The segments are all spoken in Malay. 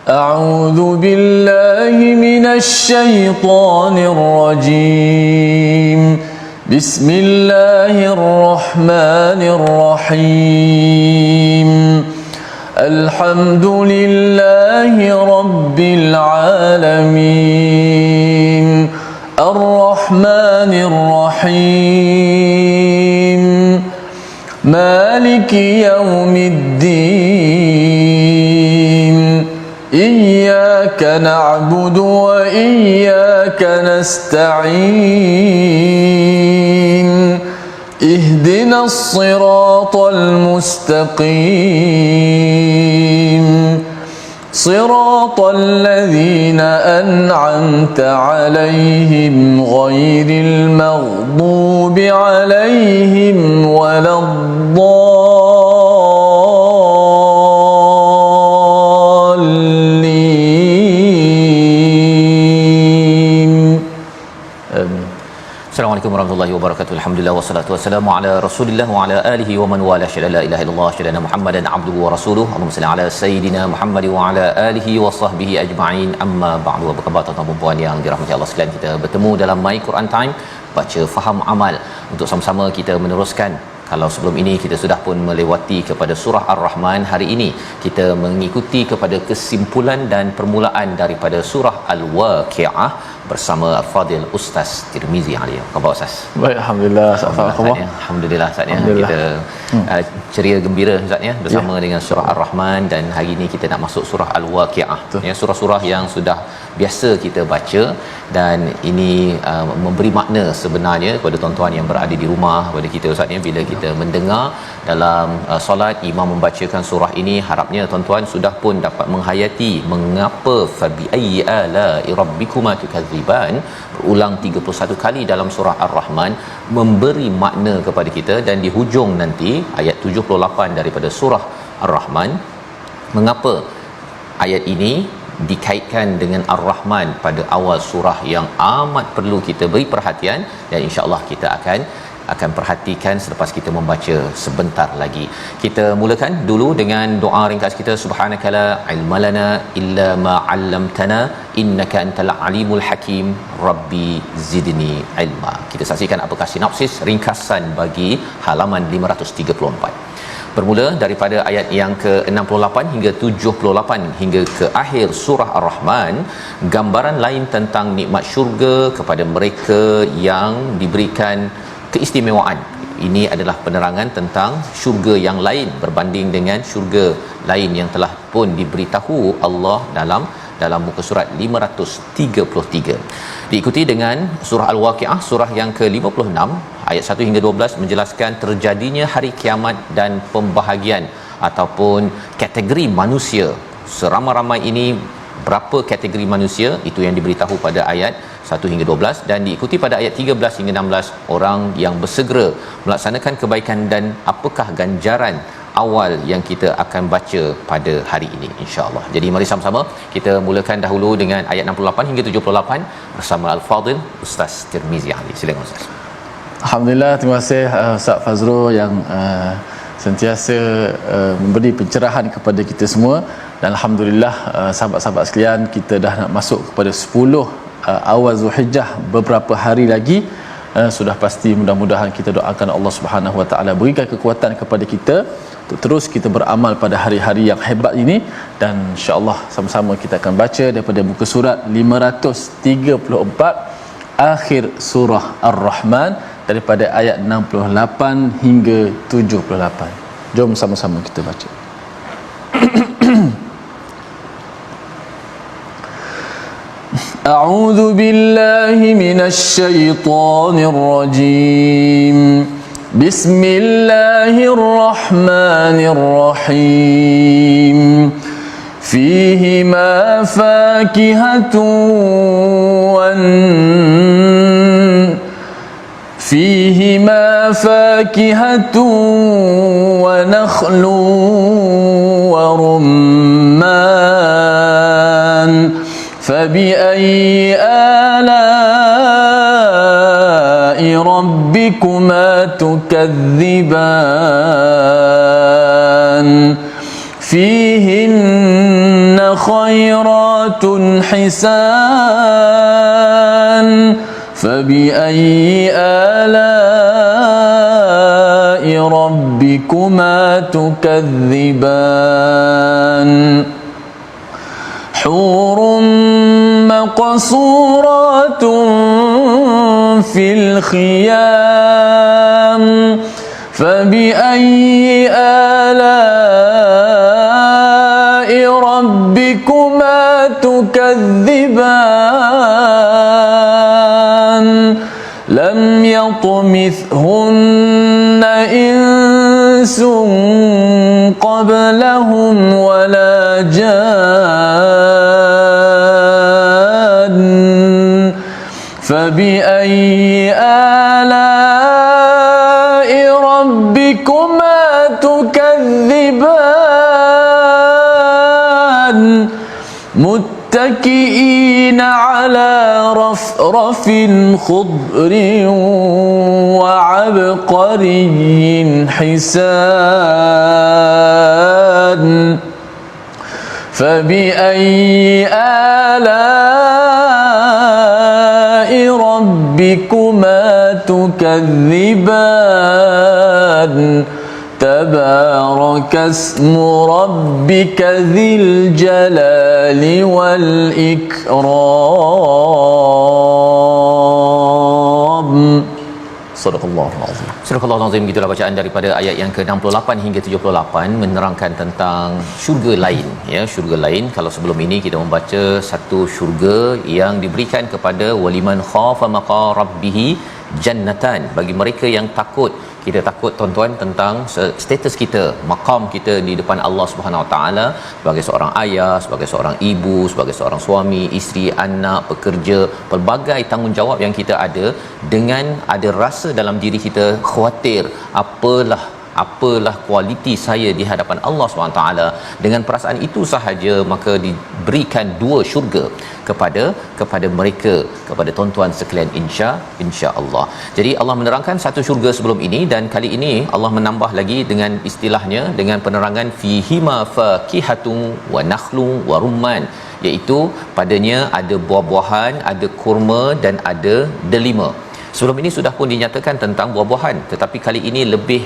أعوذ بالله من الشيطان الرجيم بسم الله الرحمن الرحيم الحمد لله رب العالمين الرحمن الرحيم مالك يوم الدين إياك نعبد وإياك نستعين اهدنا الصراط المستقيم صراط الذين أنعمت عليهم غير المغضوب عليهم ولا الضالين آمين. Assalamualaikum warahmatullahi wabarakatuh. Alhamdulillah wassalatu wassalamu ala Rasulillah wa ala alihi wa man wala syada la ilaha illallah syada Muhammadan abduhu wa rasuluhu. Allahumma salli ala sayidina Muhammad wa ala alihi wa sahbihi ajma'in. Amma ba'du. Apa khabar tuan-tuan dan puan yang dirahmati Allah sekalian? Kita bertemu dalam My Quran Time, baca faham amal, untuk sama-sama kita meneruskan. Kalau sebelum ini kita sudah pun melewati kepada surah Ar-Rahman, hari ini kita mengikuti kepada kesimpulan dan permulaan daripada surah Al-Waqi'ah bersama Al-Fadil Ustaz Tirmizi Ali. Apa khabar Ustaz? Baik, alhamdulillah. Alhamdulillah Ustaz ya. Kita ceria gembira Ustaz ya bersama dengan surah Ar-Rahman, dan hari ini kita nak masuk surah Al-Waqi'ah. Ya, surah-surah yang sudah biasa kita baca, dan ini memberi makna sebenarnya kepada tuan-tuan yang berada di rumah, kepada kita Ustaz ya, bila kita mendengar dalam solat imam membacakan surah ini, harapnya tuan-tuan sudah pun dapat menghayati mengapa fabi ayyi ala'i rabbikuma tukadziban berulang 31 kali dalam surah Ar-Rahman, memberi makna kepada kita. Dan di hujung nanti ayat 78 daripada surah Ar-Rahman, mengapa ayat ini dikaitkan dengan Ar-Rahman pada awal surah yang amat perlu kita beri perhatian, dan insya-Allah kita akan perhatikan selepas kita membaca sebentar lagi. Kita mulakan dulu dengan doa ringkas kita. Subhanakala ilmalana illa ma 'allamtana innaka antal alimul hakim rabbi zidni ilma. Kita saksikan apakah sinopsis ringkasan bagi halaman 534. Bermula daripada ayat yang ke-68 hingga 78 hingga ke akhir surah Ar-Rahman, gambaran lain tentang nikmat syurga kepada mereka yang diberikan keistimewaan. Ini adalah penerangan tentang syurga yang lain berbanding dengan syurga lain yang telah pun diberitahu Allah dalam muka surat 533. Diikuti dengan surah Al-Waqi'ah, surah yang ke-56 ayat 1 hingga 12 menjelaskan terjadinya hari kiamat dan pembahagian ataupun kategori manusia. Seramai-ramai ini berapa kategori manusia, itu yang diberitahu pada ayat 1 hingga 12, dan diikuti pada ayat 13 hingga 16 orang yang bersegera melaksanakan kebaikan, dan apakah ganjaran awal yang kita akan baca pada hari ini insya-Allah. Jadi mari sama-sama kita mulakan dahulu dengan ayat 68 hingga 78 bersama Al-Fadil Ustaz Tirmizi Ali. Silakan Ustaz. Alhamdulillah, terima kasih Ustaz Fazrul yang sentiasa memberi pencerahan kepada kita semua. Dan alhamdulillah sahabat-sahabat sekalian, kita dah nak masuk kepada 10 awal Zulhijjah, beberapa hari lagi. Sudah pasti mudah-mudahan kita doakan Allah Subhanahu Wa Taala berikan kekuatan kepada kita untuk terus kita beramal pada hari-hari yang hebat ini. Dan insya-Allah sama-sama kita akan baca daripada muka surat 534 akhir surah Ar-Rahman, daripada ayat 68 hingga 78. Jom sama-sama kita baca. A'udzu billahi minasy syaithanir rajim. Bismillahirrahmanirrahim. Fihima fakihatun wa nakhlun wa rumman. فبأي آلاء ربكما تكذبان فيهن خيرات حسان فبأي آلاء ربكما تكذبان حور مقصورات في الخيام فبأي آلاء ربكما تكذبان لم يطمثهن إنس قبلهم ولا جان فبأي آلاء ربكما تكذبان متكئين على رفرف خضر وعبقري حسان فبأي آلاء ربكما تكذبان تبارك اسم ربك ذي الجلال والإكرام صدق الله العظيم. Surah Al-Azim, gitulah bacaan daripada ayat yang ke-68 hingga 78 menerangkan tentang syurga lain, ya, syurga lain. Kalau sebelum ini kita membaca satu syurga yang diberikan kepada waliman khafa maqa rabbih jannatan, bagi mereka yang takut. Kita takut tuan-tuan tentang status kita, maqam kita di depan Allah Subhanahu Wa Taala sebagai seorang ayah, sebagai seorang ibu, sebagai seorang suami, isteri, anak, pekerja, pelbagai tanggungjawab yang kita ada, dengan ada rasa dalam diri kita khawatir apalah kualiti saya di hadapan Allah SWT. Dengan perasaan itu sahaja maka diberikan dua syurga kepada mereka, kepada tuan-tuan sekalian, insya-Allah. Jadi Allah menerangkan satu syurga sebelum ini, dan kali ini Allah menambah lagi dengan istilahnya, dengan penerangan fihima fakihatun wa nakhlu wa rumman, iaitu padanya ada buah-buahan, ada kurma dan ada delima. Sebelum ini sudah pun dinyatakan tentang buah-buahan, tetapi kali ini lebih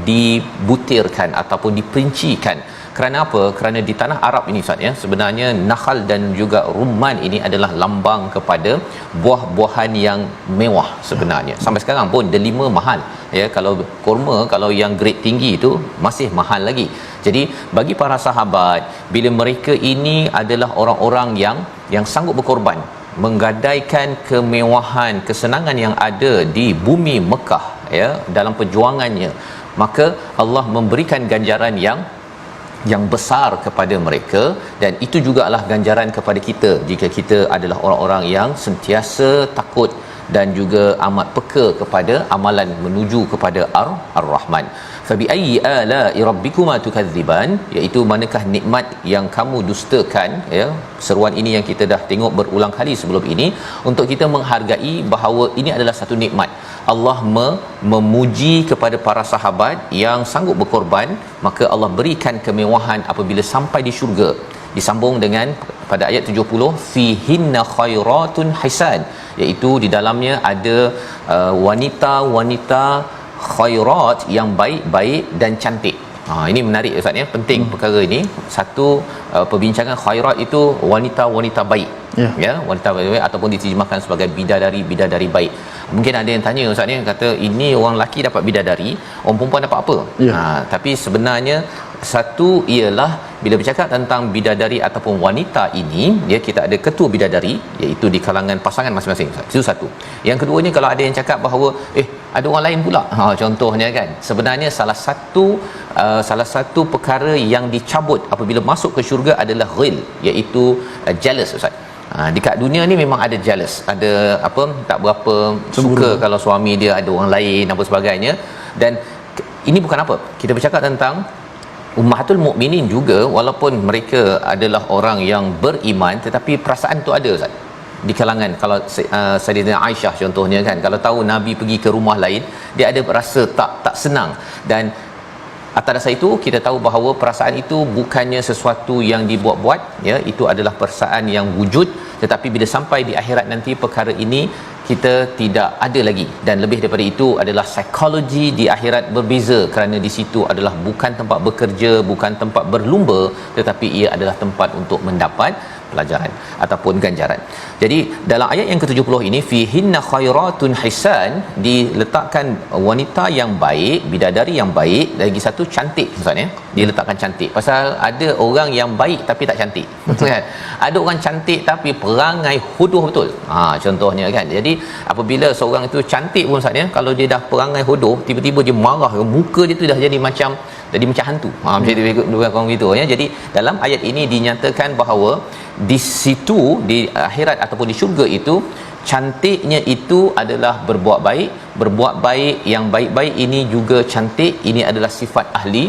dibutirkan ataupun diperincikan. Kerana apa? Kerana di tanah Arab ini Ustaz, ya, sebenarnya nakhal dan juga rumman ini adalah lambang kepada buah-buahan yang mewah sebenarnya. Sampai sekarang pun delima mahal, ya. Kalau kurma, kalau yang grade tinggi itu masih mahal lagi. Jadi bagi para sahabat, bila mereka ini adalah orang-orang yang sanggup berkorban, menggadaikan kemewahan, kesenangan yang ada di bumi Mekah, ya, dalam perjuangannya, maka Allah memberikan ganjaran yang besar kepada mereka, dan itu jugalah ganjaran kepada kita jika kita adalah orang-orang yang sentiasa takut dan juga amat peka kepada amalan menuju kepada Ar-Rahman. Fabi ayyi ala'i rabbikuma tukadziban, iaitu manakah nikmat yang kamu dustakan, ya. Seruan ini yang kita dah tengok berulang kali sebelum ini, untuk kita menghargai bahawa ini adalah satu nikmat. Allah memuji kepada para sahabat yang sanggup berkorban, maka Allah berikan kemewahan apabila sampai di syurga. Disambung dengan pada ayat 70, fihinna khairatun hisan, iaitu di dalamnya ada wanita-wanita khairat yang baik-baik dan cantik. Ini menarik Ustaz, ya, penting perkara ini. Satu, perbincangan khairat itu wanita-wanita baik, ya, wanita baik ataupun diterjemahkan sebagai bidadari baik. Mungkin ada yang tanya Ustaz ni, kata ini orang lelaki dapat bidadari, orang perempuan dapat apa? Tapi sebenarnya satu ialah bila bercakap tentang bidadari ataupun wanita ini, ya, kita ada ketua bidadari iaitu di kalangan pasangan masing-masing. Itu satu. Yang keduanya, kalau ada yang cakap bahawa ada orang lain pula, contohnya kan, sebenarnya salah satu perkara yang dicabut apabila masuk ke syurga adalah ghil, iaitu jealous Ustaz. Dekat dunia ni memang ada jealous, ada apa, tak berapa suka kalau suami dia ada orang lain apa sebagainya. Dan ini bukan apa, kita bercakap tentang Ummahatul Mukminin juga, walaupun mereka adalah orang yang beriman, tetapi perasaan tu ada Ustaz di kalangan. Kalau Sayyidatina Aisyah contohnya kan, kalau tahu Nabi pergi ke rumah lain, dia ada rasa tak senang. Dan Atas dasar itu kita tahu bahawa perasaan itu bukannya sesuatu yang dibuat-buat, ya, itu adalah perasaan yang wujud, tetapi bila sampai di akhirat nanti perkara ini kita tidak ada lagi. Dan lebih daripada itu adalah psikologi di akhirat berbeza, kerana di situ adalah bukan tempat bekerja, bukan tempat berlumba, tetapi ia adalah tempat untuk mendapat pelajaran ataupun ganjaran. Jadi dalam ayat yang ke-70 ini, fihinna khairatun hisan, diletakkan wanita yang baik, bidadari yang baik, lagi satu cantik. Maksudnya diletakkan cantik, pasal ada orang yang baik tapi tak cantik, betul kan? Ada orang cantik tapi perangai hodoh betul. Contohnya kan. Jadi apabila seorang itu cantik pun maksudnya, kalau dia dah perangai hodoh, tiba-tiba dia marah, muka dia tu dah jadi macam hantu. Macam itu orang gitu ya. Jadi dalam ayat ini dinyatakan bahawa di situ, di akhirat ataupun di syurga itu, cantiknya itu adalah berbuat baik yang baik-baik ini juga cantik. Ini adalah sifat ahli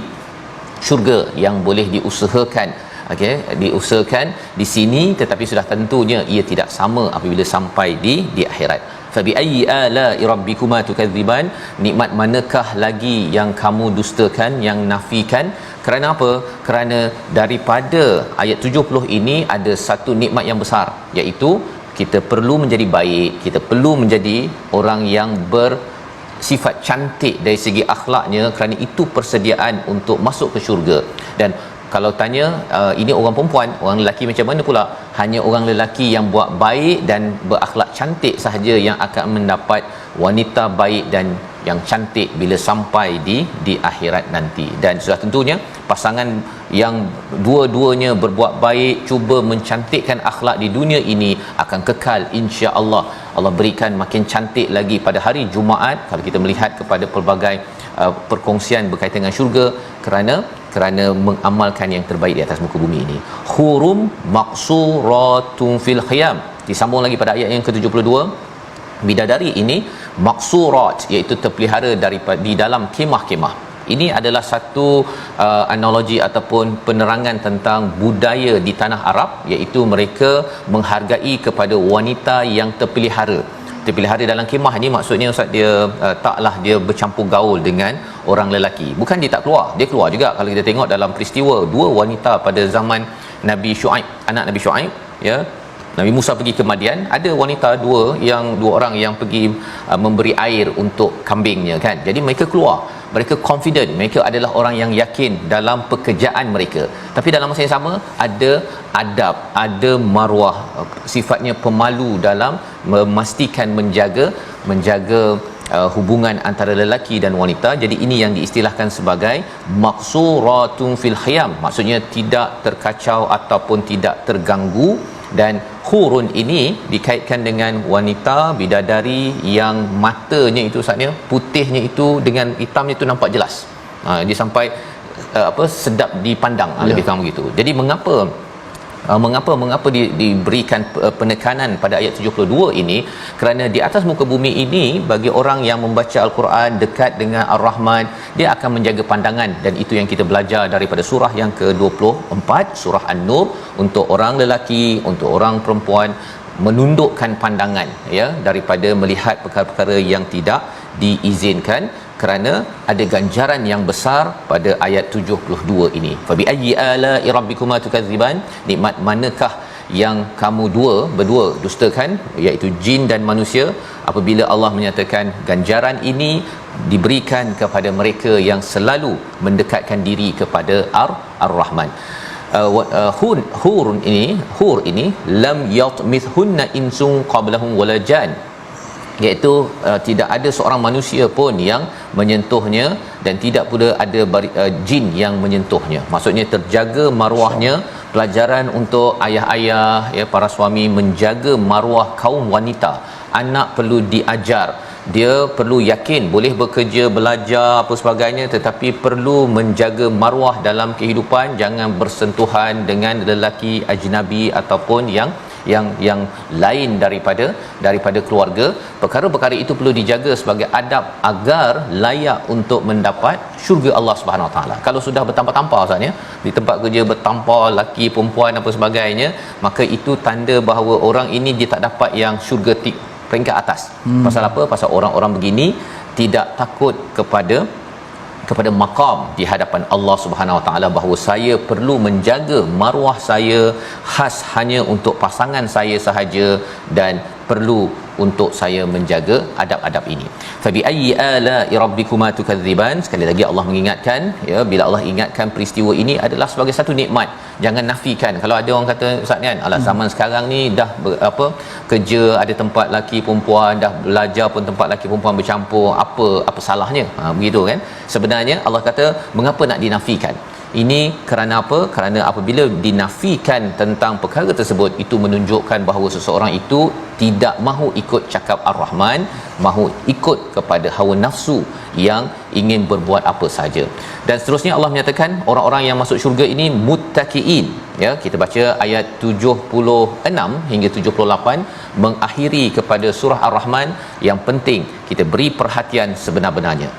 syurga yang boleh diusahakan, okey, diusahakan di sini, tetapi sudah tentunya ia tidak sama apabila sampai di akhirat. Fa bi ayyi ala'i rabbikuma tukadziban, nikmat manakah lagi yang kamu dustakan, yang nafikan? Kerana apa? Kerana daripada ayat 70 ini ada satu nikmat yang besar, iaitu kita perlu menjadi baik, kita perlu menjadi orang yang bersifat cantik dari segi akhlaknya, kerana itu persediaan untuk masuk ke syurga. Dan kalau tanya ini orang perempuan, orang lelaki macam mana pula? Hanya orang lelaki yang buat baik dan berakhlak cantik sahaja yang akan mendapat wanita baik dan yang cantik bila sampai di akhirat nanti. Dan sudah tentunya pasangan yang dua-duanya berbuat baik, cuba mencantikkan akhlak di dunia ini, akan kekal insya-Allah. Allah berikan makin cantik lagi pada hari Jumaat kalau kita melihat kepada pelbagai perkongsian berkaitan dengan syurga, kerana mengamalkan yang terbaik di atas muka bumi ini. Hurum maqsuratun fil khiyam. Disambung lagi pada ayat yang ke-72, bidadari ini maqsurat, iaitu terpelihara daripada di dalam kemah-kemah. Ini adalah satu analogi ataupun penerangan tentang budaya di tanah Arab, iaitu mereka menghargai kepada wanita yang terpelihara dalam kemah. Ini maksudnya ustaz, dia taklah dia bercampur gaul dengan orang lelaki. Bukan dia tak keluar, dia keluar juga. Kalau kita tengok dalam peristiwa dua wanita pada zaman Nabi Syuaib, anak Nabi Syuaib, ya, Nabi Musa pergi ke Madian, ada wanita dua orang yang pergi memberi air untuk kambingnya kan. Jadi mereka keluar, mereka confident, mereka adalah orang yang yakin dalam pekerjaan mereka. Tapi dalam masa yang sama ada adab, ada maruah, sifatnya pemalu dalam memastikan menjaga hubungan antara lelaki dan wanita. Jadi ini yang diistilahkan sebagai maqsuratun fil khiyam, maksudnya tidak terkacau ataupun tidak terganggu. Dan hurun ini dikaitkan dengan wanita bidadari yang matanya itu saatnya putihnya itu dengan hitamnya itu nampak jelas. Dia sampai sedap dipandang, lebih kurang begitu. Jadi mengapa diberikan penekanan pada ayat 72 ini? Kerana di atas muka bumi ini, bagi orang yang membaca Al-Quran dekat dengan Ar-Rahman, dia akan menjaga pandangan. Dan itu yang kita belajar daripada surah yang ke-24, surah An-Nur, untuk orang lelaki, untuk orang perempuan, menundukkan pandangan, ya, daripada melihat perkara-perkara yang tidak diizinkan, kerana ada ganjaran yang besar pada ayat 72 ini. Fa bi ayyi ala'i rabbikuma tukadziban, nikmat manakah yang kamu berdua dustakan, iaitu jin dan manusia, apabila Allah menyatakan ganjaran ini diberikan kepada mereka yang selalu mendekatkan diri kepada Ar-Rahman. Hur ini lam yatmithunna insun qablahum wala jan, iaitu tidak ada seorang manusia pun yang menyentuhnya dan tidak pula ada jin yang menyentuhnya. Maksudnya terjaga maruahnya. Pelajaran untuk ayah-ayah, ya, para suami, menjaga maruah kaum wanita. Anak perlu diajar, dia perlu yakin boleh bekerja, belajar apa sebagainya, tetapi perlu menjaga maruah dalam kehidupan. Jangan bersentuhan dengan lelaki ajnabi ataupun yang lain daripada keluarga. Perkara-perkara itu perlu dijaga sebagai adab agar layak untuk mendapat syurga Allah Subhanahu Wa Taala. Kalau sudah bertampar-tampar Ustaz, ya, di tempat kerja bertampar laki perempuan apa sebagainya, maka itu tanda bahawa orang ini dia tak dapat yang syurga peringkat atas. Pasal apa? Pasal orang-orang begini tidak takut kepada kepada maqam di hadapan Allah Subhanahu Wa Taala bahawa saya perlu menjaga maruah saya khas hanya untuk pasangan saya sahaja dan perlu untuk saya menjaga adab-adab ini. Fa bi ayyi ala'i rabbikuma tukadziban, sekali lagi Allah mengingatkan, ya, bila Allah ingatkan peristiwa ini adalah sebagai satu nikmat, jangan nafikan. Kalau ada orang kata ustaz kan, alah zaman sekarang ni dah kerja ada tempat laki perempuan, dah belajar pun tempat laki perempuan bercampur, apa salahnya, begitu kan. Sebenarnya Allah kata mengapa nak dinafikan. Ini kerana apa? Kerana apabila dinafikan tentang perkara tersebut, itu menunjukkan bahawa seseorang itu tidak mahu ikut cakap Ar-Rahman, mahu ikut kepada hawa nafsu yang ingin berbuat apa saja. Dan seterusnya Allah menyatakan orang-orang yang masuk syurga ini muttaqiin, ya, kita baca ayat 76 hingga 78 mengakhiri kepada surah Ar-Rahman. Yang penting kita beri perhatian sebenar-benarnya.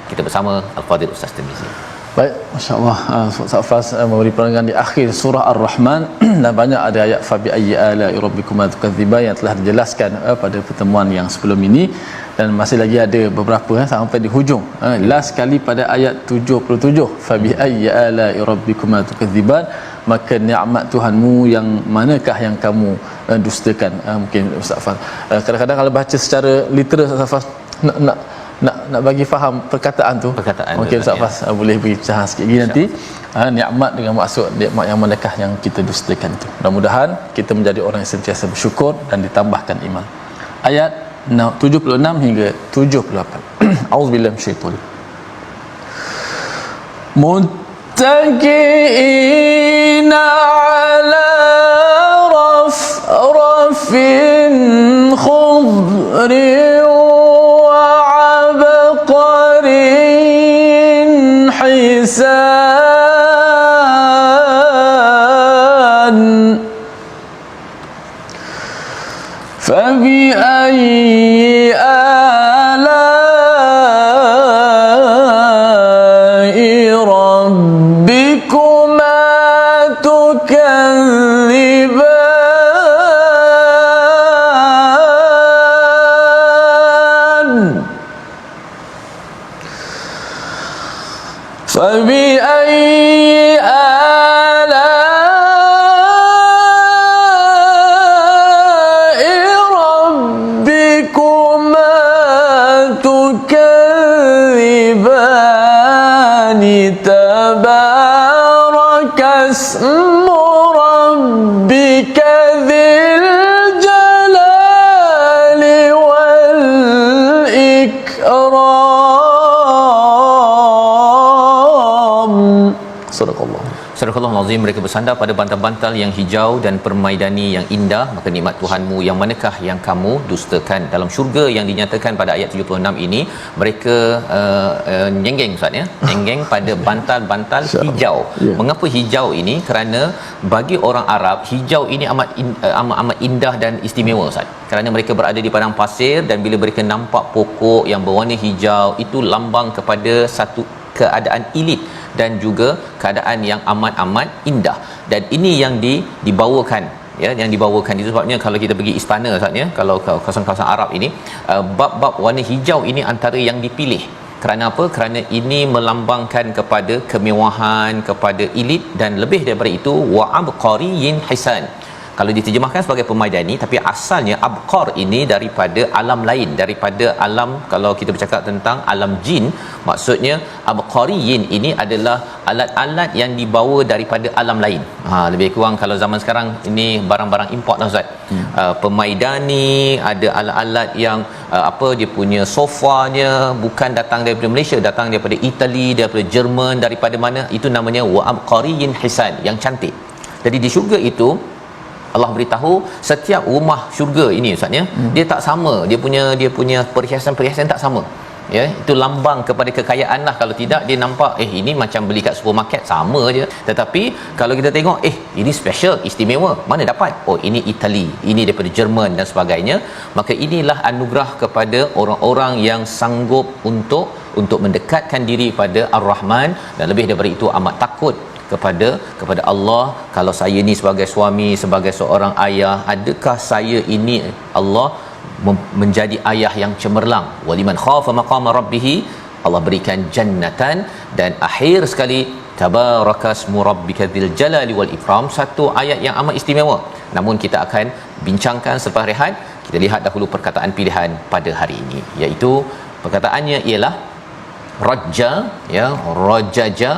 Kita bersama Al-Fadhil Ustaz Tirmizi. Baik, masya-Allah, Ustaz Faz memberi penerangan di akhir surah Ar-Rahman dan banyak ada ayat fa bi ayyi ala'i rabbikuma tukadziban yang telah dijelaskan pada pertemuan yang sebelum ini, dan masih lagi ada beberapa sampai di hujung. Last sekali pada ayat 77, fa bi ayyi ala'i rabbikuma tukadziban, maka nikmat Tuhanmu yang manakah yang kamu dustakan. Mungkin Ustaz Faz kadang-kadang kalau baca secara literal, Ustaz Faz nak bagi faham perkataan tu, mungkin Ustaz Fas boleh beri pecahan sikit lagi nanti. Nikmat dengan maksud nikmat yang manakah yang kita dustakan itu. Mudah-mudahan kita menjadi orang yang sentiasa bersyukur dan ditambahkan iman. Ayat 76 hingga 78. Auzubillahi minasyaitanir muttaqiina ala rafrafin khudrin حسان فبأي آلاء ربكما تكذبان فبأي آلاء ربكما تكذبان تبارك اسم ربك ذي الجلال والإكرام. Sadaqallahul Azim. Mereka bersandar pada bantal-bantal yang hijau dan permaidani yang indah, maka nikmat Tuhanmu yang manakah yang kamu dustakan. Dalam syurga yang dinyatakan pada ayat 76 ini, mereka nyenggeng Ustaz, ya, nyenggeng pada bantal-bantal hijau. Mengapa hijau ini? Kerana bagi orang Arab, hijau ini amat indah dan istimewa Ustaz. Kerana mereka berada di padang pasir dan bila mereka nampak pokok yang berwarna hijau, itu lambang kepada satu keadaan elit dan juga keadaan yang amat-amat indah. Dan ini yang dibawakan, ya, yang dibawakan. Itu sebabnya kalau kita pergi istana Ustaz, ya, kalau kawasan-kawasan Arab ini, bab-bab warna hijau ini antara yang dipilih. Kerana apa? Kerana ini melambangkan kepada kemewahan, kepada elit, dan lebih daripada itu wa abqariyin hisan. Kalau diterjemahkan sebagai permaidani, tapi asalnya abqar ini daripada alam lain, daripada alam, kalau kita bercakap tentang alam jin, maksudnya abqariyin ini adalah alat-alat yang dibawa daripada alam lain. Lebih kurang kalau zaman sekarang ini barang-barang import lah Ustaz. Permaidani, ada alat-alat yang dia punya sofanya bukan datang daripada Malaysia, datang daripada Itali, daripada Jerman, daripada mana, itu namanya wa abqariyin hisan, yang cantik. Jadi di syurga itu Allah beritahu setiap rumah syurga ini Ustaz, ya, dia tak sama, dia punya perhiasan-perhiasan tak sama, ya. Itu lambang kepada kekayaan lah. Kalau tidak, dia nampak ini macam beli kat supermarket, sama je. Tetapi kalau kita tengok ini special, istimewa, mana dapat? Oh, ini Itali, ini daripada Jerman dan sebagainya. Maka inilah anugerah kepada orang-orang yang sanggup untuk mendekatkan diri pada Ar-Rahman, dan lebih daripada itu amat takut kepada Allah. Kalau saya ni sebagai suami, sebagai seorang ayah, adakah saya ini Allah menjadi ayah yang cemerlang? Waliman khafa maqama rabbih Allah berikan jannatan. Dan akhir sekali, tabarakasmu rabbika dzil jalali wal ikram, satu ayat yang amat istimewa. Namun kita akan bincangkan selepas rehat. Kita lihat dahulu perkataan pilihan pada hari ini, iaitu perkataannya ialah rajja, ya, rajaja.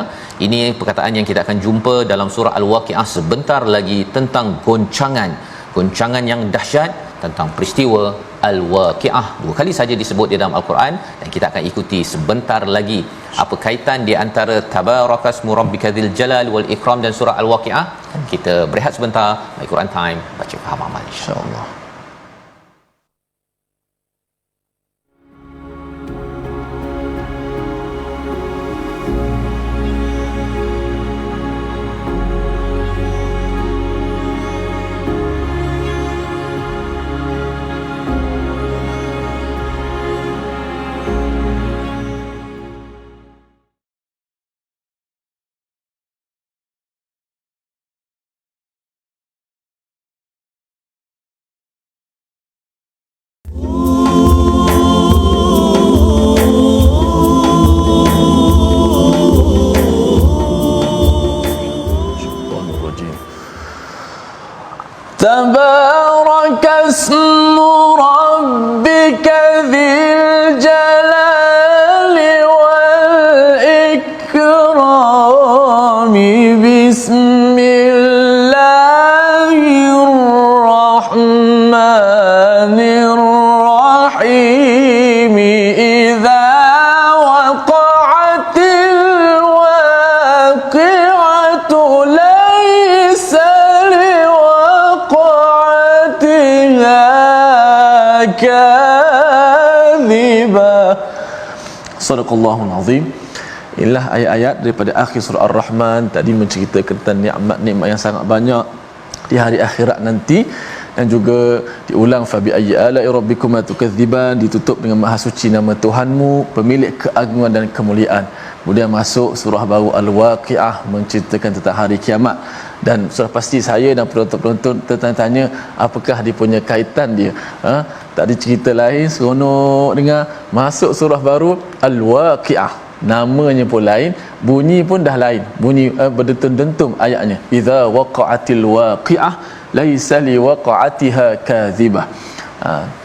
Ini perkataan yang kita akan jumpa dalam surah Al-Waqiah sebentar lagi, tentang goncangan yang dahsyat, tentang peristiwa Al-Waqiah. 2 kali saja disebut di dalam Al-Quran, dan kita akan ikuti sebentar lagi apa kaitan di antara tabarakasmu rabbika dzil jalal wal ikram dan surah Al-Waqiah. Kita berehat sebentar. My Quran Time, baca faham amal, insya-Allah. تبارك اسم ربك ذي الجلال والإكرام بسم الله الرحمن الرحيم إذا وقعت الواقعة ليس كاذبة. Sadaqallahul Azim. Inilah ayat-ayat daripada akhir surah Ar-Rahman, tadi menceritakan tentang nikmat-nikmat yang sangat banyak di hari akhirat nanti, dan juga diulang fa bi ayyi ala'i rabbikuma tukadziban, ditutup dengan maha suci nama Tuhanmu, pemilik keagungan dan kemuliaan. Kemudian masuk surah baru Al-Waqiah, menceritakan tentang hari kiamat. Dan sudah pasti saya dan penonton-penonton tertanya-tanya apakah dia punya kaitan dia. Tadi cerita lain, seronok dengar. Masuk surah baru Al-Waqiah, namanya pun lain, bunyi pun dah lain. Bunyi berdentum-dentum ayatnya. Idza waqa'atil waqi'ah laisa liwaqa'atiha kadzibah.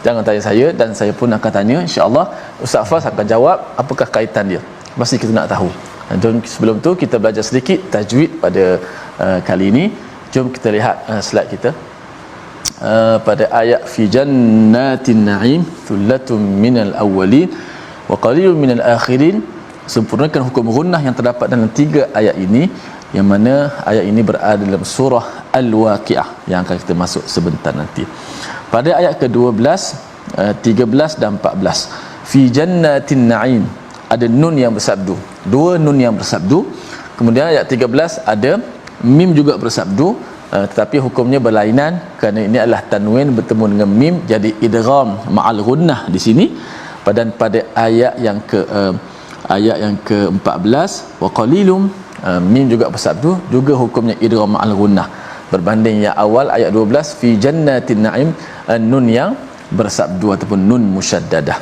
Jangan tanya saya, dan saya pun akan tanya, insya-Allah Ustaz Fas akan jawab apakah kaitan dia. Pasti kita nak tahu. Dan sebelum tu kita belajar sedikit tajwid pada kali ini. Jom kita lihat slide kita. Pada ayat fi jannatin na'im thullatun minal awwalin wa qalilun minal akhirin, sempurnakan hukum gunnah yang terdapat dalam 3 ayat ini, yang mana ayat ini berada dalam surah Al-Waqiah yang akan kita masuk sebentar nanti. Pada ayat ke-12, 13 dan 14, fi jannatin na'im, ada nun yang bersabdu, 2 nun yang bersabdu. Kemudian ayat 13 ada mim juga bersabdu, tetapi hukumnya berlainan kerana ini adalah tanwin bertemu dengan mim, jadi idgham ma'al gunnah di sini. Pada ayat yang ke-14 wa qalilum, mim juga bersabdu, juga hukumnya idgham ma'al gunnah, berbanding yang awal ayat 12 fi jannatin na'im, nun yang bersabdu ataupun nun musyaddadah.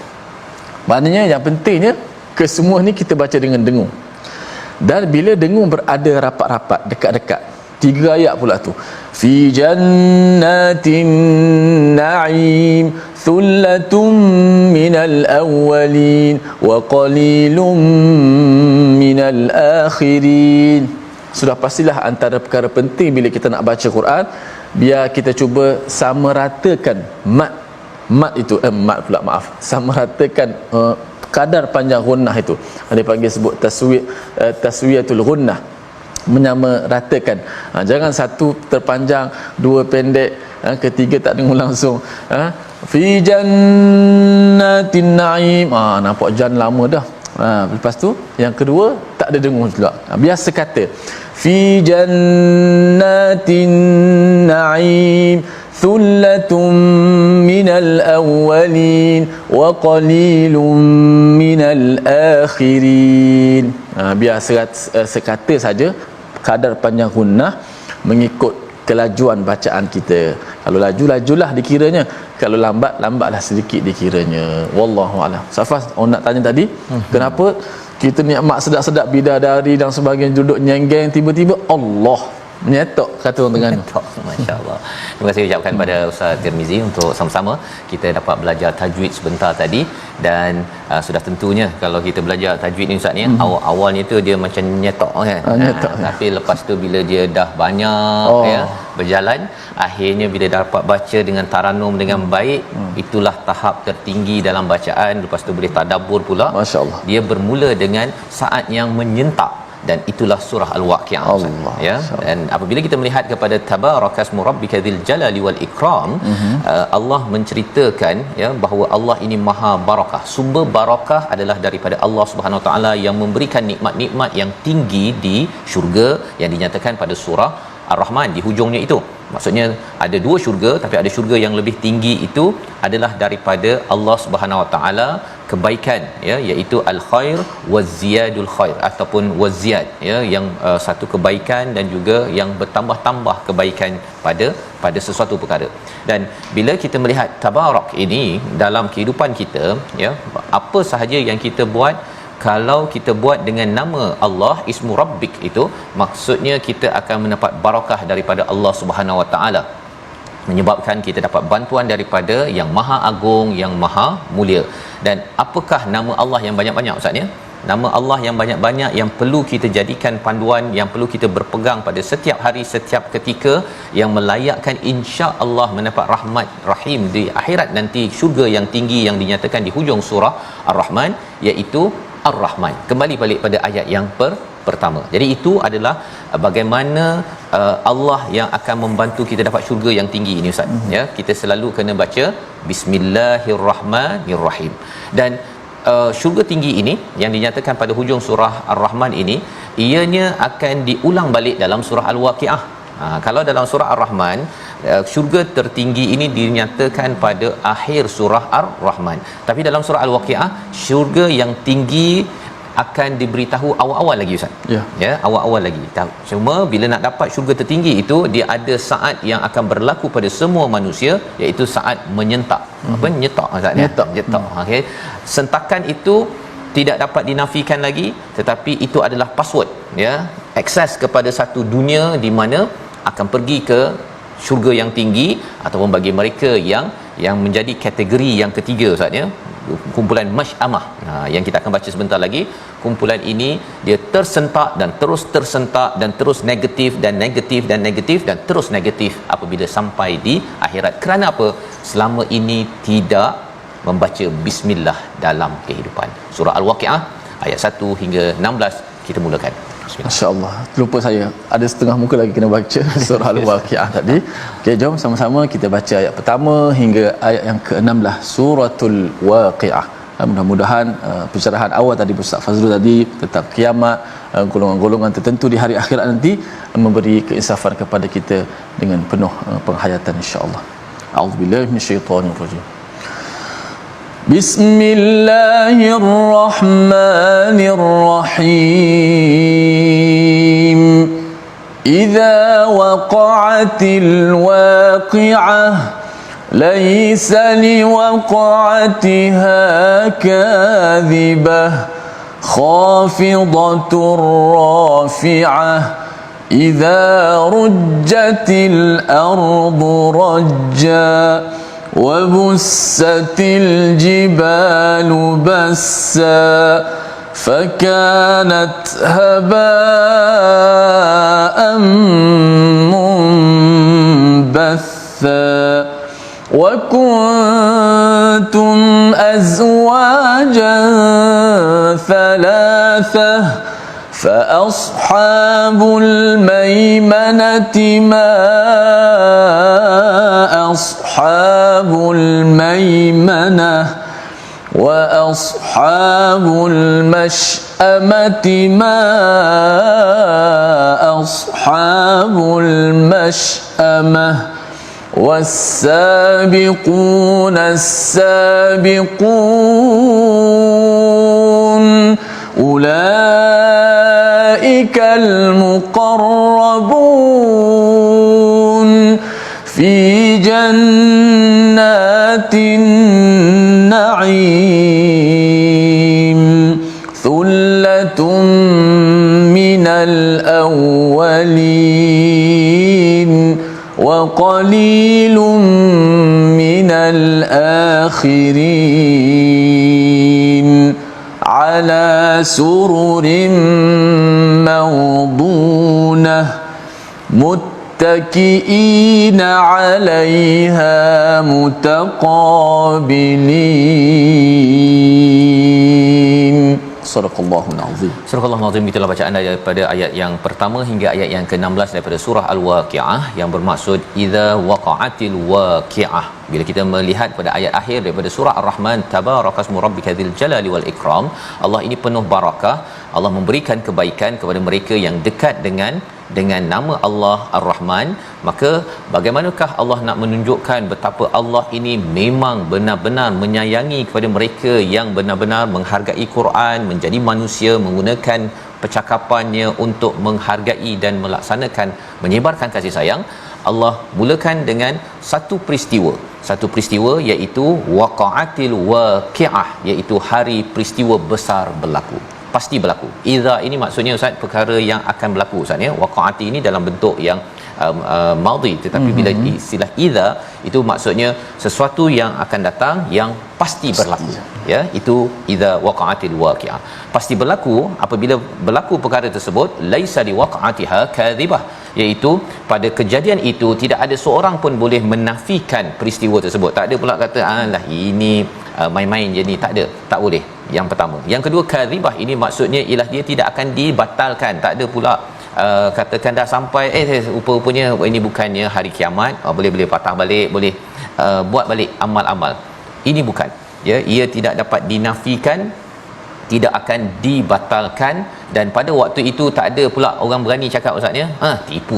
Maknanya yang pentingnya kesemua ni kita baca dengan dengung. Dan bila dengung berada rapat-rapat, dekat-dekat, 3 ayat pula tu. Fi jannatin na'im thullatum minal awwalin wa qalilum minal akhirin. Sudah pastilah antara perkara penting bila kita nak baca Quran, biar kita cuba samaratakan mat itu samaratakan kadar panjang gunnah itu. Dia panggil sebut taswiyatul gunnah, menyamaratakan. Jangan satu terpanjang, 2 pendek, ketiga tak dengar langsung. Fi jannatin na'im, nampak jan lama dah. Lepas tu yang kedua tak ada dengung pula. Biasa kata fi jannatin na'im thullatun minal awwalin wa qalilun minal akhirin. Biar sekata saja kadar panjang gunnah mengikut kelajuan bacaan kita. Kalau laju-lajulah dikiranya, kalau lambatlah sedikit dikiranya. Wallahu a'lam. Safas, orang nak tanya tadi, kenapa kita nikmat sedap-sedap bidadari dan sebagainya duduk nyenggeng, tiba-tiba Allah menyetok, kata orang Terengganu. Masya-Allah. Terima kasih ucapkan pada Ustaz Tirmizi untuk sama-sama kita dapat belajar tajwid sebentar tadi, dan sudah tentunya kalau kita belajar tajwid ni Ustaz ni, awal-awalnya tu dia macam nyetok kan. Nyetok, tapi lepas tu bila dia dah banyak berjalan, akhirnya bila dapat baca dengan taranum dengan baik, itulah tahap tertinggi dalam bacaan. Lepas tu boleh tadabbur pula. Masya-Allah. Dia bermula dengan saat yang menyentak, dan itulah surah Al-Waqiah. Ya, dan apabila kita melihat kepada tabarakasmu rabbika dzil jalali wal ikram, Allah menceritakan ya bahawa Allah ini maha barakah. Sumber barakah adalah daripada Allah Subhanahu Wa Taala yang memberikan nikmat-nikmat yang tinggi di syurga yang dinyatakan pada surah Ar-Rahman di hujungnya itu. Maksudnya ada dua syurga, tapi ada syurga yang lebih tinggi itu adalah daripada Allah Subhanahu Wa Taala, kebaikan ya, iaitu al-khair waz-ziyadul khair ataupun waz-ziyad ya, yang satu kebaikan dan juga yang bertambah-tambah kebaikan pada sesuatu perkara. Dan bila kita melihat tabarak ini dalam kehidupan kita ya, apa sahaja yang kita buat, kalau kita buat dengan nama Allah, ismu rabbik itu, maksudnya kita akan mendapat barakah daripada Allah Subhanahu Wa Taala, menyebabkan kita dapat bantuan daripada yang maha agung, yang maha mulia. Dan apakah nama Allah yang banyak-banyak Ustaz ya? Nama Allah yang banyak-banyak yang perlu kita jadikan panduan, yang perlu kita berpegang pada setiap hari, setiap ketika, yang melayakkan insya-Allah mendapat rahmat rahim di akhirat nanti, syurga yang tinggi yang dinyatakan di hujung surah Ar-Rahman, iaitu Ar-Rahman. Kembali balik pada ayat yang pertama. Jadi itu adalah bagaimana Allah yang akan membantu kita dapat syurga yang tinggi ini Ustaz. Ya, kita selalu kena baca Bismillahirrahmanirrahim. Dan syurga tinggi ini yang dinyatakan pada hujung surah Ar-Rahman ini, ianya akan diulang balik dalam surah Al-Waqiah. Kalau dalam surah Ar-Rahman, syurga tertinggi ini dinyatakan pada akhir surah Ar-Rahman. Tapi dalam surah Al-Waqiah, syurga yang tinggi akan diberitahu awal-awal lagi Ustaz. Ya, awal-awal lagi. Cuma bila nak dapat syurga tertinggi itu, dia ada saat yang akan berlaku pada semua manusia, iaitu saat menyentak. Apa nyetak Ustaz? Nyetak. Okey. Sentakan itu tidak dapat dinafikan lagi, tetapi itu adalah password ya, akses kepada satu dunia di mana akan pergi ke syurga yang tinggi, ataupun bagi mereka yang menjadi kategori yang ketiga Ustaz ya, kumpulan masyamah yang kita akan baca sebentar lagi. Kumpulan ini dia tersentak dan terus tersentak dan terus negatif dan negatif dan negatif dan terus negatif apabila sampai di akhirat. Kerana apa? Selama ini tidak membaca bismillah dalam kehidupan. Surah Al-Waqiah ayat 1 hingga 16 kita mulakan. Masya-Allah. Lupa saya, ada setengah muka lagi kena baca surah Al-Waqiah tadi. Okey, jom sama-sama kita baca ayat pertama hingga ayat yang ke-16 suratul Waqiah. Mudah-mudahan pencerahan awal tadi Ustaz Fazrul tadi tentang kiamat, golongan-golongan tertentu di hari akhirat nanti memberi keinsafan kepada kita dengan penuh penghayatan insya-Allah. A'udzubillahi minasyaitonirrajim. Bismillahirrahmanirrahim. Idza waqa'atil waqi'ah laysa liwaqa'atiha kadhibah khafidatur rafi'ah idza rujjatil ardu rajja وبست الجبال بسا فكانت هباء منبثا وكنتم أزواجا ثلاثة فأصحاب الميمنة ما أصحاب الميمنة وأصحاب المشأمة ما أصحاب المشأمة والسابقون السابقون أولئك ulaikal muqarrabun fi jannatin na'im thullatun minal awwalin wa qalilun minal akhirin ala sururin mawdunah muttaki'ina 'alaiha mutaqabilin. Sadaqallahul azim. Surah Al-Azim, itulah bacaan daripada ayat yang pertama hingga ayat yang ke-16 daripada surah Al-Waqiah yang bermaksud idza waqa'atil waqiah. Bila kita melihat pada ayat akhir daripada surah Ar-Rahman, tabarakasmu rabbikadzil jalali wal ikram, Allah ini penuh barakah. Allah memberikan kebaikan kepada mereka yang dekat dengan nama Allah Ar-Rahman. Maka bagaimanakah Allah nak menunjukkan betapa Allah ini memang benar-benar menyayangi kepada mereka yang benar-benar menghargai Quran, menjadi manusia, menggunakan percakapannya untuk menghargai dan melaksanakan, menyebarkan kasih sayang. Allah mulakan dengan satu peristiwa iaitu waqa'atil waqiah, iaitu hari peristiwa besar berlaku, pasti berlaku. Idza ini maksudnya Ustaz perkara yang akan berlaku Ustaz ya. Waqa'ati ini dalam bentuk yang madhi, tetapi bila istilah idza itu maksudnya sesuatu yang akan datang yang pasti berlaku ya. Itu idza waqa'atil waqi'ah, pasti berlaku. Apabila berlaku perkara tersebut, laisa liwaqa'atiha kadhibah, iaitu pada kejadian itu tidak ada seorang pun boleh menafikan peristiwa tersebut. Tak ada pula kata alah ini main-main je ni, tak ada, tak boleh. Yang pertama. Yang kedua, kadhibah ini maksudnya ialah dia tidak akan dibatalkan. Tak ada pula katakan dah sampai rupa-rupanya ini bukannya hari kiamat, boleh patah balik, boleh buat balik amal-amal. Ini bukan ya, ia tidak dapat dinafikan, tidak akan dibatalkan. Dan pada waktu itu tak ada pula orang berani cakap Ustaz ya, tipu,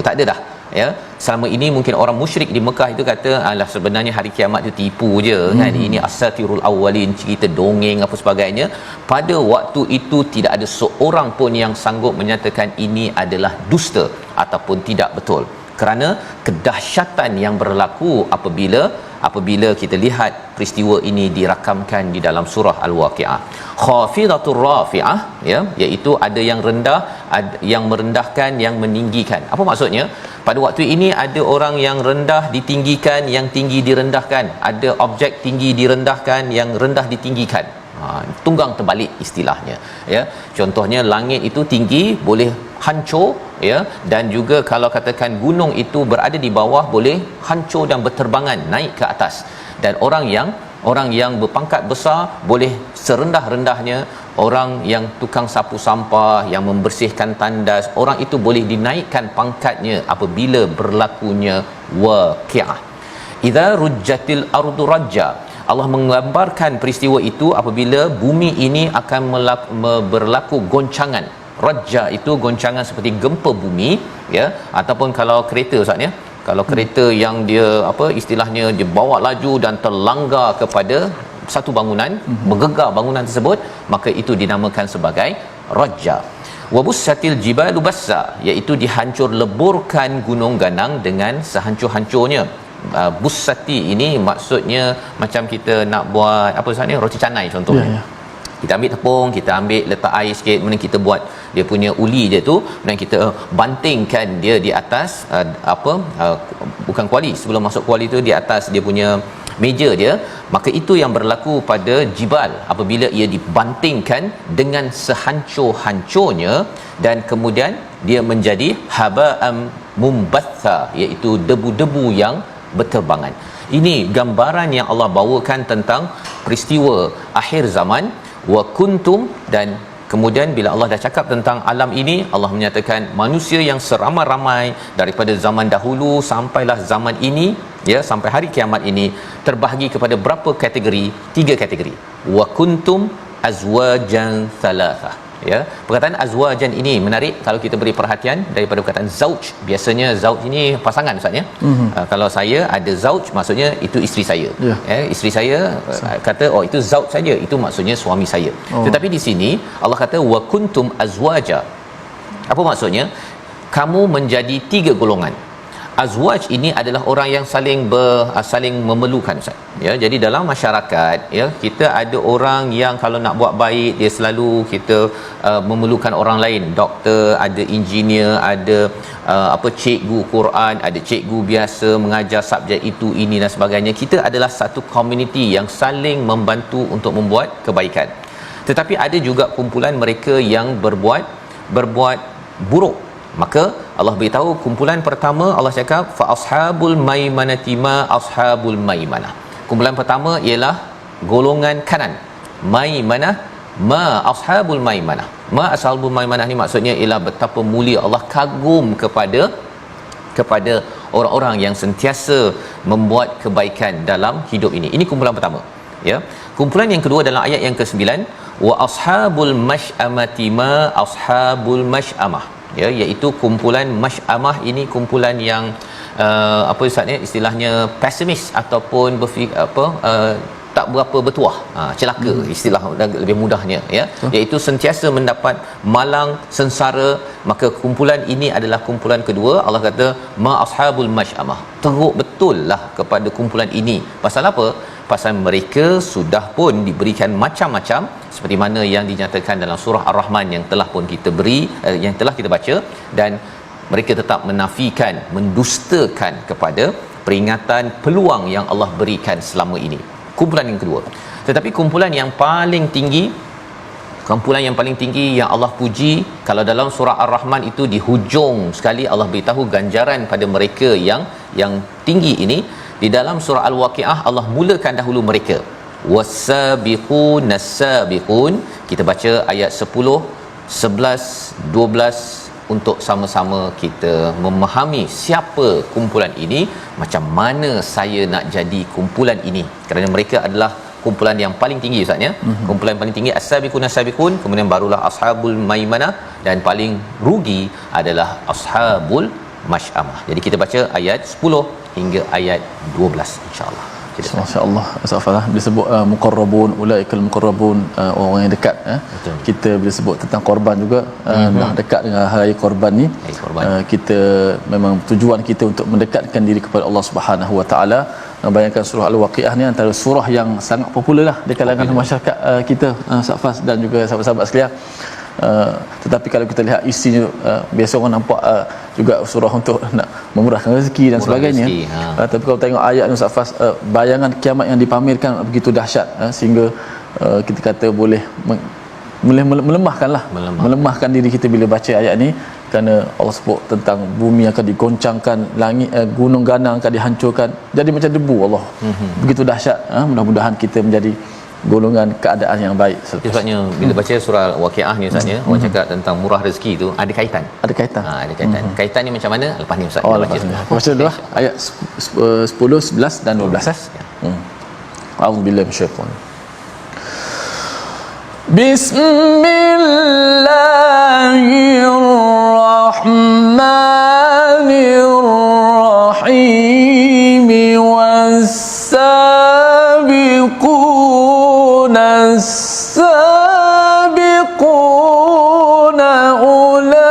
tak ada dah ya. Selama ini mungkin orang musyrik di Mekah itu kata alah sebenarnya hari kiamat itu tipu je kan, ini asatirul awwalin, cerita dongeng apa sebagainya. Pada waktu itu tidak ada seorang pun yang sanggup menyatakan ini adalah dusta ataupun tidak betul, kerana kedahsyatan yang berlaku apabila kita lihat peristiwa ini dirakamkan di dalam surah Al-Waqiah. Khafidatur rafi'ah ya, iaitu ada yang rendah, ada yang merendahkan, yang meninggikan. Apa maksudnya? Pada waktu ini ada orang yang rendah ditinggikan, yang tinggi direndahkan, ada objek tinggi direndahkan, yang rendah ditinggikan. Tunggang terbalik istilahnya ya. Contohnya langit itu tinggi boleh hancur ya, dan juga kalau katakan gunung itu berada di bawah boleh hancur dan berterbangan naik ke atas. Dan orang yang berpangkat besar boleh serendah-rendahnya, orang yang tukang sapu sampah, yang membersihkan tandas, orang itu boleh dinaikkan pangkatnya apabila berlakunya waqiah. Idza rujjatil ardu rajja, Allah menggambarkan peristiwa itu apabila bumi ini akan berlaku goncangan. Rajja itu goncangan seperti gempa bumi ya, ataupun kalau kereta Ustaz ya, kalau kereta yang dia istilahnya dia bawa laju dan terlanggar kepada satu bangunan, bergegar bangunan tersebut, maka itu dinamakan sebagai rajja. Wabussatil jibalu bassa, iaitu dihancur leburkan gunung ganang dengan sehancur-hancurnya. Bussati ini maksudnya macam kita nak buat apa Ustaz ni, roti canai contohnya. Kita ambil tepung, kita ambil letak air sikit, kemudian kita buat dia punya uli je tu, kemudian kita bantingkan dia di atas bukan kuali, sebelum masuk kuali tu di atas dia punya meja dia. Maka itu yang berlaku pada jibal apabila ia dibantingkan dengan sehancur-hancurnya, dan kemudian dia menjadi haba'am mumbatha, iaitu debu-debu yang berterbangan. Ini gambaran yang Allah bawakan tentang peristiwa akhir zaman wa kuntum. Dan kemudian bila Allah dah cakap tentang alam ini, Allah menyatakan manusia yang seramai-ramai daripada zaman dahulu sampailah zaman ini ya, sampai hari kiamat ini terbahagi kepada berapa kategori? 3 kategori. Wa kuntum azwajan thalathah ya. Perkataan azwajan ini menarik kalau kita beri perhatian daripada perkataan zauj. Biasanya zauj ini pasangan Ustaz ya. Kalau saya ada zauj maksudnya itu isteri saya ya, isteri saya kata itu zauj saja, itu maksudnya suami saya. Tetapi di sini Allah kata wa kuntum azwaja, Apa maksudnya? Kamu menjadi 3 golongan. Azwaj ini adalah orang yang saling memerlukan, Ustaz. Ya, jadi dalam masyarakat, ya, kita ada orang yang kalau nak buat baik dia selalu kita memerlukan orang lain. Doktor, ada engineer, ada cikgu Quran, ada cikgu biasa mengajar subjek itu ini dan sebagainya. Kita adalah satu komuniti yang saling membantu untuk membuat kebaikan. Tetapi ada juga kumpulan mereka yang berbuat buruk. Maka Allah beritahu kumpulan pertama, Allah cakap fa ashabul maimanati ma ashabul maimanah. Kumpulan pertama ialah golongan kanan. Maimanah ma ashabul maimanah. Ma ashabul maimanah ni maksudnya ialah betapa mulia Allah kagum kepada orang-orang yang sentiasa membuat kebaikan dalam hidup ini. Ini kumpulan pertama, ya. Kumpulan yang kedua dalam ayat yang ke-9, wa ashabul masy'amati ma ashabul masy'amah, ya, iaitu kumpulan masy'amah. Ini kumpulan yang Ustaz ni istilahnya pesimis ataupun tak berapa bertuah, celaka, istilah lebih mudahnya, ya, iaitu sentiasa mendapat malang sengsara. Maka kumpulan ini adalah kumpulan kedua. Allah kata ma ashabul masy'amah, teruk betul lah kepada kumpulan ini. Pasal apa? Pasal mereka sudah pun diberikan macam-macam seperti mana yang dinyatakan dalam surah Ar-Rahman yang telah pun kita yang telah kita baca, dan mereka tetap menafikan, mendustakan kepada peringatan peluang yang Allah berikan selama ini. Kumpulan yang kedua. Tetapi kumpulan yang paling tinggi yang Allah puji, kalau dalam surah Ar-Rahman itu di hujung sekali Allah beritahu ganjaran pada mereka yang tinggi ini. Di dalam surah Al-Waqiah Allah mulakan dahulu mereka, was-sabiqun as-sabiqun. Kita baca ayat 10, 11, 12 untuk sama-sama kita memahami siapa kumpulan ini, macam mana saya nak jadi kumpulan ini, kerana mereka adalah kumpulan yang paling tinggi, Ustaz, ya. Kumpulan paling tinggi as-sabiqun as-sabiqun, kemudian barulah ashabul maimanah, dan paling rugi adalah ashabul masy'amah. Jadi kita baca ayat 10 hingga ayat 12 insya-Allah. Masya-Allah, Ustaz disebut muqarrabun, ulaikal muqarrabun, orang yang dekat. Kita bila sebut tentang korban juga, dah dekat dengan hari korban ni. Kita memang tujuan kita untuk mendekatkan diri kepada Allah Subhanahu Wa Taala. Bayangkan surah Al-Waqiah ni antara surah yang sangat popular lah di kalangan masyarakat kita, Ustaz Fas dan juga sahabat-sahabat sekalian. Tetapi kalau kita lihat isinya, biasa orang nampak juga surah untuk nak memurahkan rezeki dan sebagainya. Tapi kalau tengok ayat ni, Ustaz Fas, bayangan kiamat yang dipamerkan begitu dahsyat, sehingga kita kata boleh melemahkan diri kita bila baca ayat ni, kerana Allah sebut tentang bumi akan digoncangkan, langit gunung ganang akan dihancurkan jadi macam debu Allah. Begitu dahsyat. Mudah-mudahan kita menjadi golongan keadaan yang baik. Sebabnya bila baca surah Waqiah ni, Ustaz, orang cakap tentang murah rezeki tu ada kaitan. Ada kaitan. Kaitan ni macam mana? Lepas ni, Ustaz, baca dulu ayat 10, 11 dan 12. A'udzubillahi minasyaitanir Bismillahirrahmanirrahim. والسابقون أولئك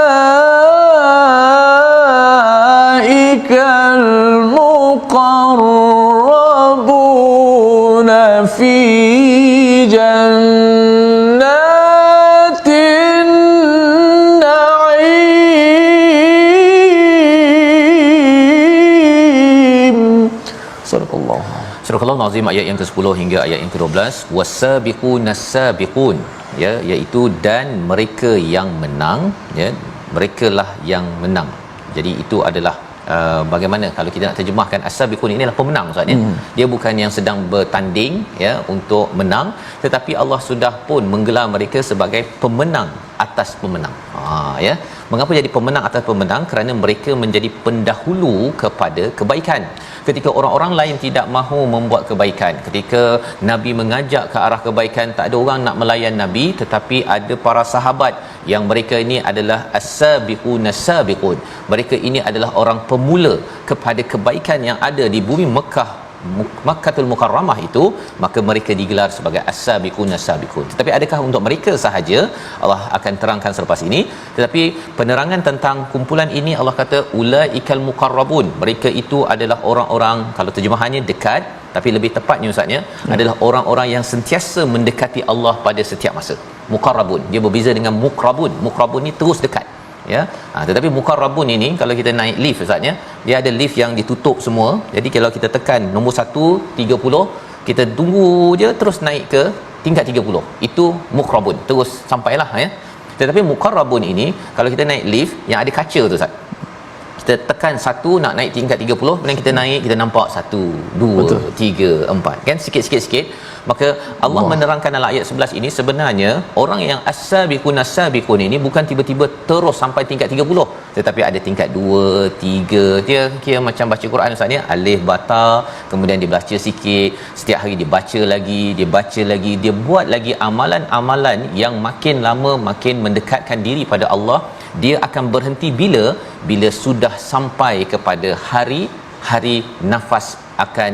المقربون في جنات النعيم. صدق الله. Surah Al-Azim ayat yang ke-10 hingga ayat yang ke-12. Was-sabiqun as-sabiqun, ya, iaitu dan mereka yang menang, ya, merekalah yang menang. Jadi itu adalah bagaimana kalau kita nak terjemahkan as-sabiqun ini adalah pemenang, Ustaz, ya. Dia bukan yang sedang bertanding, ya, untuk menang, tetapi Allah sudah pun menggelar mereka sebagai pemenang atas pemenang. Ya. Mengapa jadi pemenang atas pemenang? Kerana mereka menjadi pendahulu kepada kebaikan. Ketika orang-orang lain tidak mahu membuat kebaikan, ketika Nabi mengajak ke arah kebaikan, tak ada orang nak melayan Nabi, tetapi ada para sahabat yang mereka ini adalah as-sabiqun as-sabiqun. Mereka ini adalah orang pemula kepada kebaikan yang ada di bumi Mekah Makkatul Mukarramah itu, maka mereka digelar sebagai as-sabiqun as-sabiqun. Tetapi adakah untuk mereka sahaja? Allah akan terangkan selepas ini. Tetapi penerangan tentang kumpulan ini, Allah kata ulaikal muqarrabun, mereka itu adalah orang-orang, kalau terjemahannya dekat, tapi lebih tepatnya ustaznya adalah orang-orang yang sentiasa mendekati Allah pada setiap masa. Muqarrabun, dia berbeza dengan muqrabun. Muqrabun ni terus dekat, ya. Tetapi muqarrabun ini, kalau kita naik lift ustaznya, dia ada lift yang ditutup semua. Jadi kalau kita tekan nombor 1 30, kita tunggu je terus naik ke tingkat 30. Itu muqrabun, terus sampailah, ya. Tetapi muqarrabun ini, kalau kita naik lift yang ada kaca tu ustaz, kita tekan 1 nak naik tingkat 30, kemudian kita naik, kita nampak 1 2 Betul. 3 4, kan, sikit-sikit. Maka Allah menerangkan dalam ayat 11 ini, sebenarnya orang yang as-sabiqun as-sabiqun ini bukan tiba-tiba terus sampai tingkat 30, tetapi ada tingkat 2 3. Dia kira macam baca Quran ustaz ni, alif bata, kemudian dia baca sikit, setiap hari dia baca lagi, dia baca lagi, dia buat lagi amalan-amalan yang makin lama makin mendekatkan diri pada Allah. Dia akan berhenti bila sudah sampai kepada hari nafas akan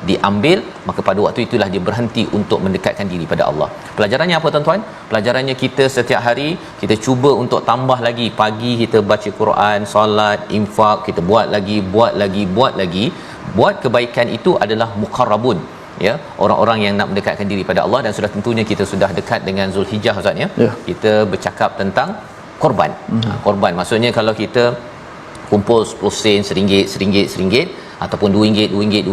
diambil, maka pada waktu itulah dia berhenti untuk mendekatkan diri pada Allah. Pelajarannya apa tuan-tuan? Pelajarannya kita setiap hari kita cuba untuk tambah lagi. Pagi kita baca Quran, solat, infak, kita buat lagi. Buat kebaikan itu adalah muqarrabun, ya, orang-orang yang nak mendekatkan diri pada Allah. Dan sudah tentunya kita sudah dekat dengan Zulhijjah ustaz, ya. Kita bercakap tentang korban. Korban maksudnya kalau kita kumpul 10 sen, RM1 ataupun RM2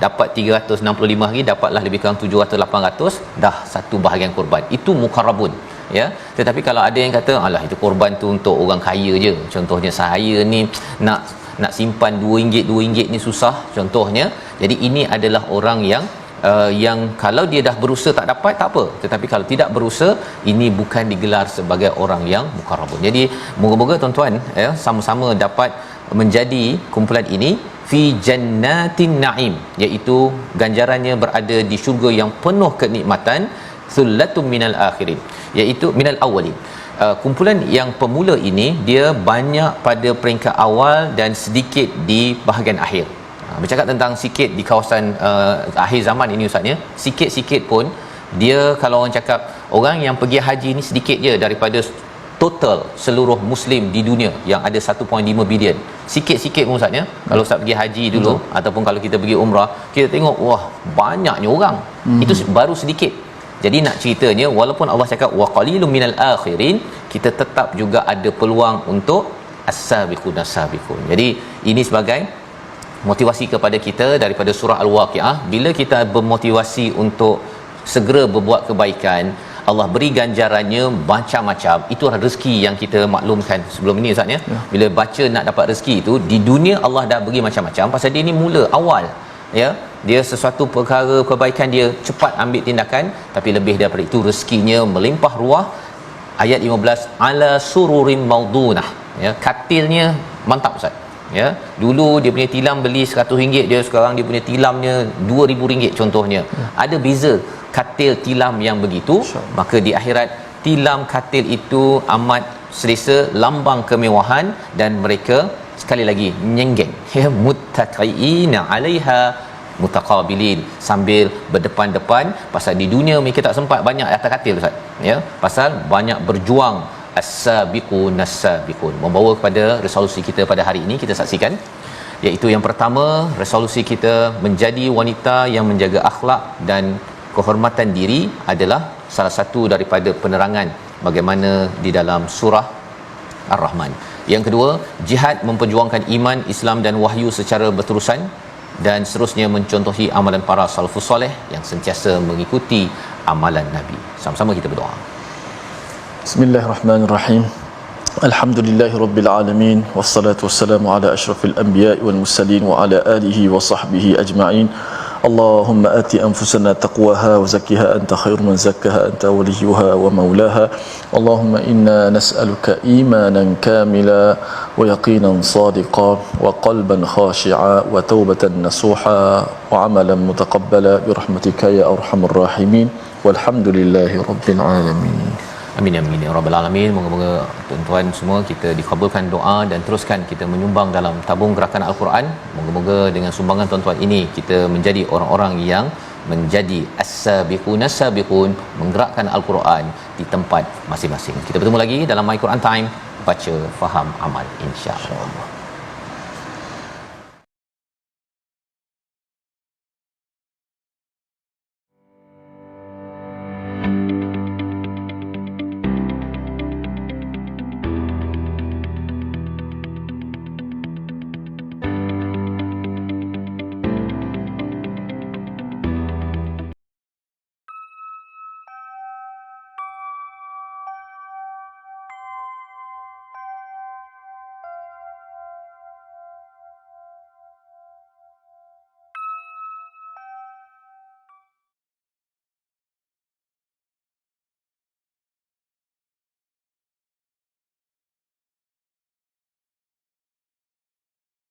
dapat 365 hari, dapatlah lebih kurang 700-800, dah satu bahagian korban. Itu muqarrabun, ya. Tetapi kalau ada yang kata alah itu korban tu untuk orang kaya je, contohnya saya ni nak simpan RM2 ni susah, contohnya. Jadi ini adalah orang yang kalau dia dah berusaha tak dapat, tak apa. Tetapi kalau tidak berusaha, ini bukan digelar sebagai orang yang muqarrabun. Jadi moga-moga tuan-tuan, ya, sama-sama dapat menjadi kumpulan ini fi jannatin naim, iaitu ganjarannya berada di syurga yang penuh kenikmatan, thullatum minal akhirin, iaitu minal awwalin. Kumpulan yang pemula ini dia banyak pada peringkat awal dan sedikit di bahagian akhir. Bercakap tentang sikit di kawasan akhir zaman ini ustaznya, sikit-sikit pun dia, kalau orang cakap orang yang pergi haji ni sedikit je daripada total seluruh muslim di dunia yang ada 1.5 bilion. Sikit-sikit pun ustaznya. Kalau ustaz pergi haji dulu, ataupun kalau kita pergi umrah, kita tengok wah banyaknya orang. Itu baru sedikit. Jadi nak ceritanya, walaupun Allah cakap wa qalilum minal akhirin, kita tetap juga ada peluang untuk as-sabiqun as-sabiqun. Jadi ini sebagai motivasi kepada kita daripada surah Al-Waqiah. Bila kita bermotivasi untuk segera berbuat kebaikan, Allah beri ganjarannya macam-macam. Itu rezeki yang kita maklumkan sebelum ini ustaz, ya. Bila baca nak dapat rezeki itu di dunia, Allah dah beri macam-macam pasal dia ni mula awal, ya. Dia sesuatu perkara kebaikan, dia cepat ambil tindakan, tapi lebih daripada itu rezekinya melimpah ruah. Ayat 15, ala sururim maudunah, ya, katilnya mantap ustaz, ya. Dulu dia punya tilam beli RM100, dia sekarang dia punya tilamnya RM2000 contohnya. Ada beza katil tilam yang begitu. Maka di akhirat tilam katil itu amat selesa, lambang kemewahan, dan mereka sekali lagi nyenggeng, ya, muttaqina 'alaiha mutaqabilin, sambil berdepan-depan. Pasal di dunia mereka tak sempat banyak atas katil ustaz, ya, pasal banyak berjuang. As-sabiqun as-sabiqun membawa kepada resolusi kita pada hari ini. Kita saksikan, iaitu yang pertama, resolusi kita menjadi wanita yang menjaga akhlak dan kehormatan diri adalah salah satu daripada penerangan bagaimana di dalam surah Ar-Rahman. Yang kedua, jihad memperjuangkan iman, Islam dan wahyu secara berterusan, dan seterusnya mencontohi amalan para salafus soleh yang sentiasa mengikuti amalan Nabi. Sama-sama kita berdoa. Bismillahirrahmanirrahim. Alhamdulillahi rabbil alamin, wassalatu wassalamu ala asyrafil anbiya'i wal mursalin wa ala alihi wa sahbihi ajma'in. Allahumma ati anfusana taqwaha wa zakkiha anta khairu man zakkaha anta waliyuha wa maulaha. Allahumma inna nas'aluka imanan kamila wa yaqinan sadiqa wa qalban khashi'a wa taubatan nasuha wa amalan mutaqabbala bi rahmatika ya arhamar rahimin. Walhamdulillahi rabbil alamin. Amin amin ya rabbal alamin. Moga-moga tuan-tuan semua kita dikabulkan doa dan teruskan kita menyumbang dalam tabung gerakan Al-Quran. Moga-moga dengan sumbangan tuan-tuan ini kita menjadi orang-orang yang menjadi as-sabiqun as-sabiqun, menggerakkan Al-Quran di tempat masing-masing. Kita bertemu lagi dalam My Quran Time, baca, faham, amal, insya-Allah.